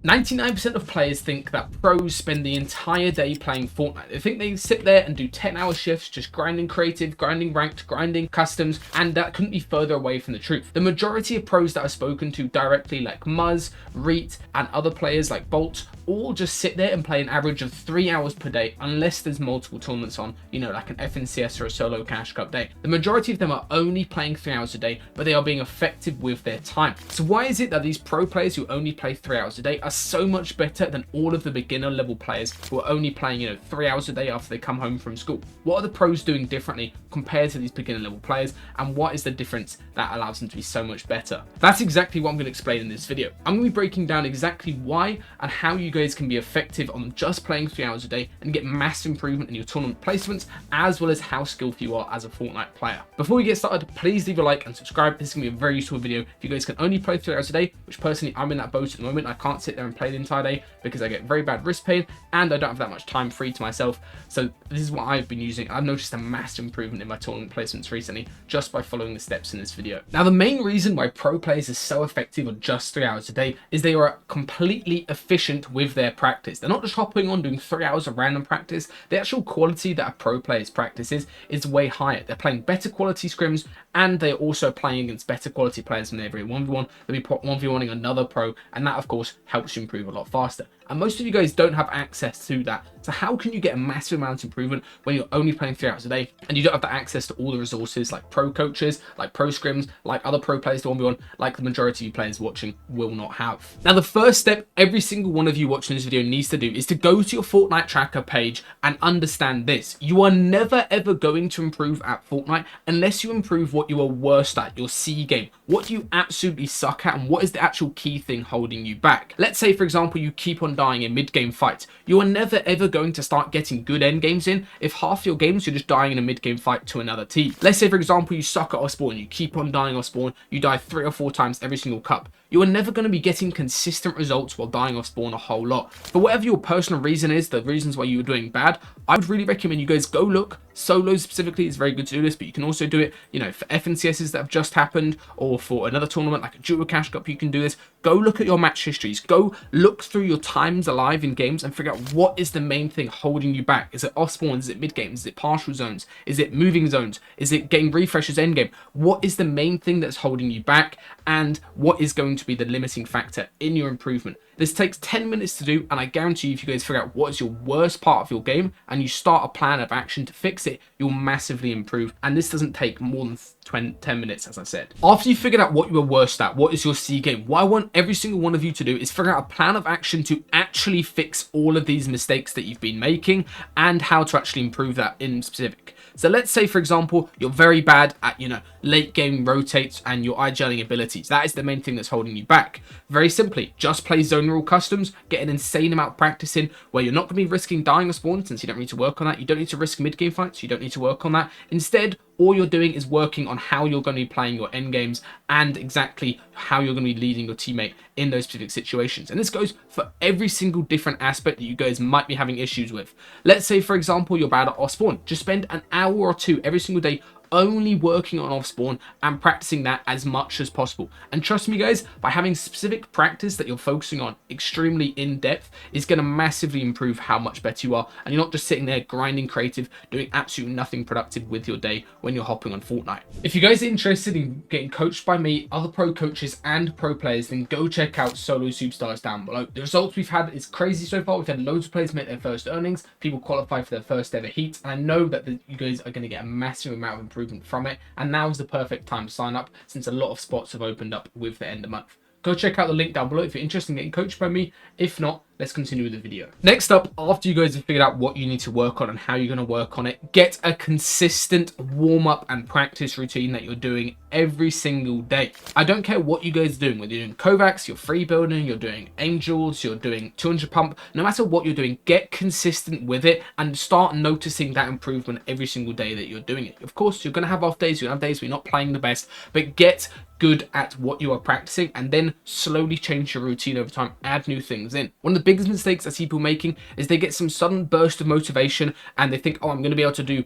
99% of players think that pros spend the entire day playing Fortnite. They think they sit there and do 10-hour shifts just grinding creative, grinding ranked, grinding customs, and that couldn't be further away from the truth. The majority of pros that I've spoken to directly, like Muzz, Reet, and other players like Bolt, all just sit there and play an average of 3 hours per day unless there's multiple tournaments on, you know, like an FNCS or a solo cash cup day. The majority of them are only playing 3 hours a day, but they are being effective with their time. So why is it that these pro players who only play 3 hours a day are so much better than all of the beginner level players who are only playing, you know, 3 hours a day after they come home from school? What are the pros doing differently compared to these beginner level players, and what is the difference that allows them to be so much better? That's exactly what I'm going to explain in this video. I'm going to be breaking down exactly why and how you guys can be effective on just playing 3 hours a day and get massive improvement in your tournament placements, as well as how skillful you are as a Fortnite player. Before we get started, please leave a like and subscribe. This is going to be a very useful video if you guys can only play 3 hours a day, which personally I'm in that boat at the moment. I can't sit there and play the entire day because I get very bad wrist pain and I don't have that much time free to myself. So this is what I've been using. I've noticed a massive improvement in my tournament placements recently just by following the steps in this video. Now, the main reason why pro players are so effective on just 3 hours a day is they are completely efficient with their practice. They're not just hopping on doing 3 hours of random practice. The actual quality that a pro player's practice is way higher. They're playing better quality scrims, and they're also playing against better quality players when they're every 1v1. They'll be 1v1ing another pro, and that of course helps you improve a lot faster. And most of you guys don't have access to that. So how can you get a massive amount of improvement when you're only playing 3 hours a day and you don't have the access to all the resources like pro coaches, like pro scrims, like other pro players to 1v1, like the majority of you players watching will not have? Now, the first step every single one of you watching this video needs to do is to go to your Fortnite tracker page and understand this. You are never ever going to improve at Fortnite unless you improve what you are worst at, your C game. What do you absolutely suck at, and what is the actual key thing holding you back? Let's say, for example, you keep on dying in mid-game fights. You are never ever going to start getting good end games in if half your games you're just dying in a mid-game fight to another team. Let's say, for example, you suck at off spawn, you keep on dying off spawn, you die 3 or 4 times every single cup. You are never going to be getting consistent results while dying off spawn a whole lot. For whatever your personal reason is, the reasons why you are doing bad, I would really recommend you guys go look. Solos specifically is very good to do this, but you can also do it, you know, for FNCSs that have just happened, or for another tournament like a Duo Cash Cup, you can do this. Go look at your match histories. Go look through your times alive in games and figure out what is the main thing holding you back. Is it off spawn? Is it mid game? Is it partial zones? Is it moving zones? Is it getting refreshes end game? What is the main thing that's holding you back, and what is going to be the limiting factor in your improvement? This takes 10 minutes to do, and I guarantee you, if you guys figure out what is your worst part of your game and you start a plan of action to fix it, you'll massively improve. And this doesn't take more than 10 minutes, as I said. After you've figured out what you are worst at, what is your C game, what I want every single one of you to do is figure out a plan of action to actually fix all of these mistakes that you've been making and how to actually improve that in specific. So let's say, for example, you're very bad at, you know, late game rotates and your eye-gelling abilities. That is the main thing that's holding you back. Very simply, just play zone rule customs, get an insane amount of practice in where you're not going to be risking dying or spawn, since you don't need to work on that. You don't need to risk mid-game fights. You don't need to work on that. Instead, all you're doing is working on how you're going to be playing your end games and exactly how you're going to be leading your teammate in those specific situations. And this goes for every single different aspect that you guys might be having issues with. Let's say, for example, you're bad at off spawn. Just spend an hour or two every single day only working on off spawn and practicing that as much as possible. And trust me guys, by having specific practice that you're focusing on extremely in depth is going to massively improve how much better you are, and you're not just sitting there grinding creative doing absolutely nothing productive with your day when you're hopping on Fortnite. If you guys are interested in getting coached by me, other pro coaches and pro players, then go check out Solo Superstars down below. The results we've had is crazy so far. We've had loads of players make their first earnings, people qualify for their first ever heat, and I know that you guys are going to get a massive amount of improvement from it, and now is the perfect time to sign up since a lot of spots have opened up with the end of month. Go check out the link down below if you're interested in getting coached by me. If not, let's continue with the video. Next up, after you guys have figured out what you need to work on and how you're going to work on it, get a consistent warm-up and practice routine that you're doing every single day. I don't care what you guys are doing, whether you're doing Kovacs, you're free building, you're doing Angels, you're doing 200 pump, no matter what you're doing, get consistent with it and start noticing that improvement every single day that you're doing it. Of course, you're going to have off days, you're going to have days where you're not playing the best, but get good at what you are practicing, and then slowly change your routine over time, add new things in. One of the biggest mistakes I see people making is they get some sudden burst of motivation and they think, oh, I'm going to be able to do,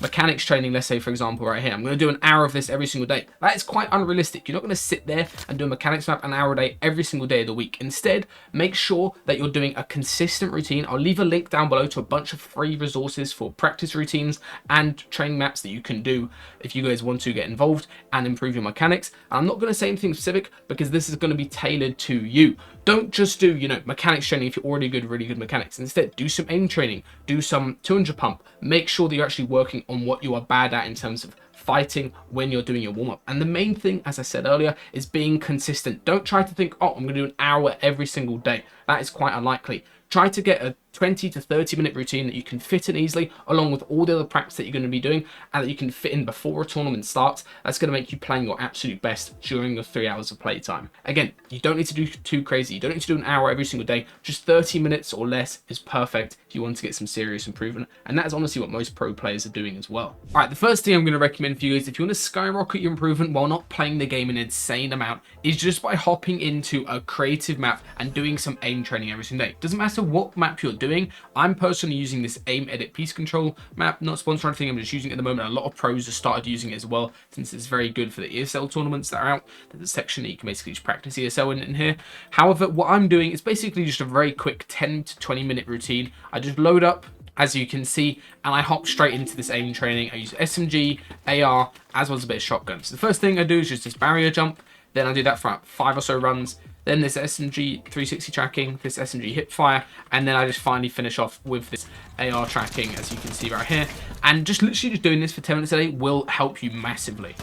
mechanics training, let's say, for example, right here. I'm going to do an hour of this every single day. That is quite unrealistic. You're not going to sit there and do a mechanics map an hour a day every single day of the week. Instead, make sure that you're doing a consistent routine. I'll leave a link down below to a bunch of free resources for practice routines and training maps that you can do if you guys want to get involved and improve your mechanics. I'm not going to say anything specific because this is going to be tailored to you. Don't just do, mechanics training if you're already good, really good mechanics. Instead, do some aim training, do some 200 pump. Make sure that you're actually working on what you are bad at in terms of fighting when you're doing your warm-up. And the main thing, as I said earlier, is being consistent. Don't try to think, oh, I'm going to do an hour every single day. That is quite unlikely. Try to get a 20 to 30 minute routine that you can fit in easily, along with all the other practice that you're going to be doing, and that you can fit in before a tournament starts. That's going to make you playing your absolute best during your 3 hours of playtime. Again, you don't need to do too crazy. You don't need to do an hour every single day. Just 30 minutes or less is perfect if you want to get some serious improvement. And that is honestly what most pro players are doing as well. All right, the first thing I'm going to recommend for you is, if you want to skyrocket your improvement while not playing the game an insane amount, is just by hopping into a creative map and doing some aim training every single day. Doesn't matter what map you're doing. I'm personally using this aim edit piece control map, not sponsored or anything. I'm just using it at the moment. A lot of pros have started using it as well, since it's very good for the ESL tournaments that are out. There's a section that you can basically just practice ESL in here. However, what I'm doing is basically just a very quick 10 to 20 minute routine. I just load up, as you can see, and I hop straight into this aim training. I use SMG, AR, as well as a bit of shotgun. So the first thing I do is just this barrier jump. Then I do that for about 5 or so runs. Then this SMG 360 tracking, this SMG hip fire, and then I just finally finish off with this AR tracking, as you can see right here. And just literally just doing this for 10 minutes a day will help you massively.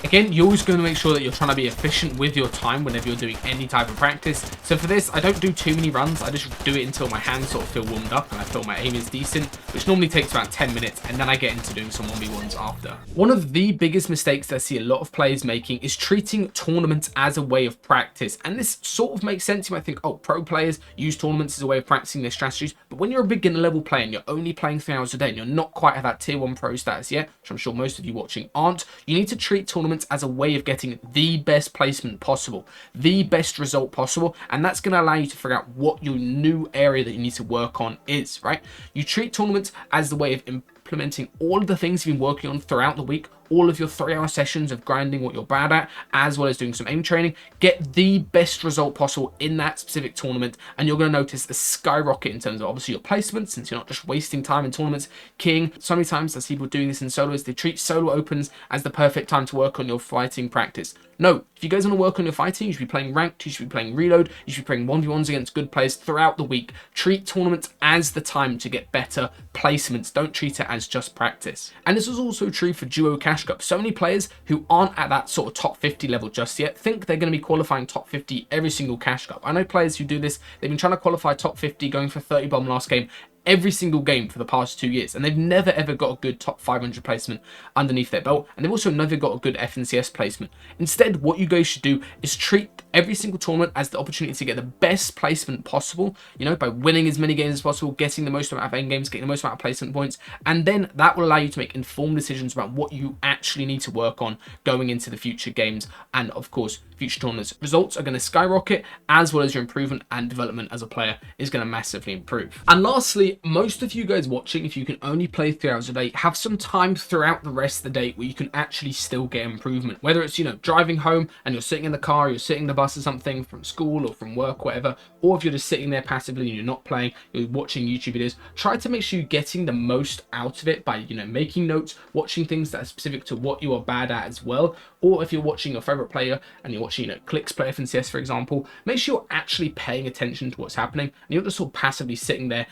Again, you're always going to make sure that you're trying to be efficient with your time whenever you're doing any type of practice. So for this, I don't do too many runs. I just do it until my hands sort of feel warmed up and I feel my aim is decent, which normally takes about 10 minutes, and then I get into doing some 1v1s after. One of the biggest mistakes that I see a lot of players making is treating tournaments as a way of practice. And this sort of makes sense. You might think, oh, pro players use tournaments as a way of practicing their strategies. But when you're a beginner level player and you're only playing 3 hours a day and you're not quite at that tier 1 pro status yet, which I'm sure most of you watching aren't, you need to treat tournaments as a way of getting the best placement possible, the best result possible, and that's going to allow you to figure out what your new area that you need to work on is, right? You treat tournaments as the way of implementing all of the things you've been working on throughout the week, all of your 3-hour sessions of grinding what you're bad at, as well as doing some aim training. Get the best result possible in that specific tournament, and you're going to notice a skyrocket in terms of obviously your placement, since you're not just wasting time in tournaments. King, so many times I see people doing this in solos, they treat solo opens as the perfect time to work on your fighting practice. No, if you guys want to work on your fighting, you should be playing ranked, you should be playing reload, you should be playing 1v1s against good players throughout the week. Treat tournaments as the time to get better placements. Don't treat it as just practice. And this is also true for duo cash cup. So many players who aren't at that sort of top 50 level just yet think they're going to be qualifying top 50 every single cash cup. I know players who do this. They've been trying to qualify top 50, going for 30 bomb last game, every single game for the past 2 years, and they've never ever got a good top 500 placement underneath their belt, and they've also never got a good FNCS placement. Instead, what you guys should do is treat every single tournament as the opportunity to get the best placement possible, by winning as many games as possible, getting the most amount of end games, getting the most amount of placement points, and then that will allow you to make informed decisions about what you actually need to work on going into the future games and, of course, future tournaments. Results are going to skyrocket, as well as your improvement and development as a player is going to massively improve. And lastly, most of you guys watching, if you can only play 3 hours a day, have some time throughout the rest of the day where you can actually still get improvement. Whether it's, driving home and you're sitting in the car, you're sitting in the bus or something from school or from work, whatever, or if you're just sitting there passively and you're not playing, you're watching YouTube videos, try to make sure you're getting the most out of it by, making notes, watching things that are specific to what you are bad at as well. Or if you're watching your favorite player and you're watching, Clicks play FNCS, for example, make sure you're actually paying attention to what's happening and you're not just sort of passively sitting there,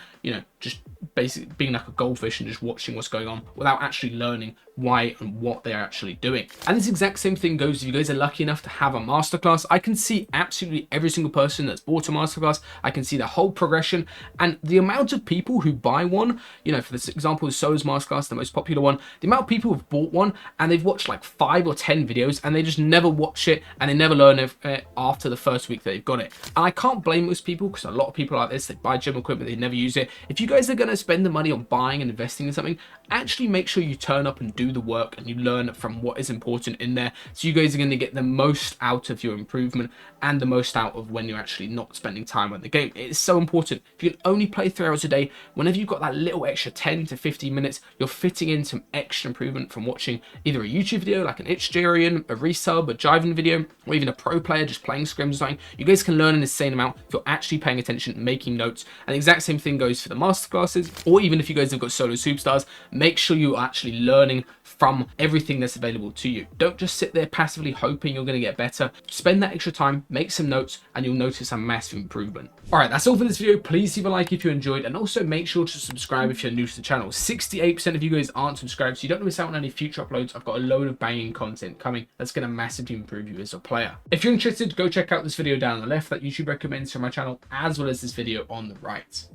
just basically being like a goldfish and just watching what's going on without actually learning why and what they're actually doing. And this exact same thing goes if you guys are lucky enough to have a masterclass. I can see absolutely every single person that's bought a masterclass. I can see the whole progression, and the amount of people who buy one, you know, for this example, the So's masterclass, the most popular one, the amount of people who've bought one and they've watched like 5 or 10 videos and they just never watch it and they never learn it after the first week that they've got it. And I can't blame most people, because a lot of people like this, they buy gym equipment, they never use it. If you guys are going to spend the money on buying and investing in something, actually make sure you turn up and do the work and you learn from what is important in there, so you guys are going to get the most out of your improvement and the most out of when you're actually not spending time on the game. It is so important. If you can only play 3 hours a day, whenever you've got that little extra 10 to 15 minutes, you're fitting in some extra improvement from watching either a YouTube video like an Itch-Jarian, a resub, a Jiving video, or even a pro player just playing scrims or something. You guys can learn an insane amount if you're actually paying attention, making notes. And the exact same thing goes for the masterclasses, or even if you guys have got solo superstars, make sure you're actually learning from everything that's available to you. Don't just sit there passively hoping you're going to get better. Spend that extra time, make some notes, and you'll notice a massive improvement. All right, that's all for this video. Please leave a like if you enjoyed, and also make sure to subscribe if you're new to the channel. 68% of you guys aren't subscribed, so you don't miss out on any future uploads. I've got a load of banging content coming that's going to massively improve you as a player. If you're interested, go check out this video down on the left that YouTube recommends for my channel, as well as this video on the right.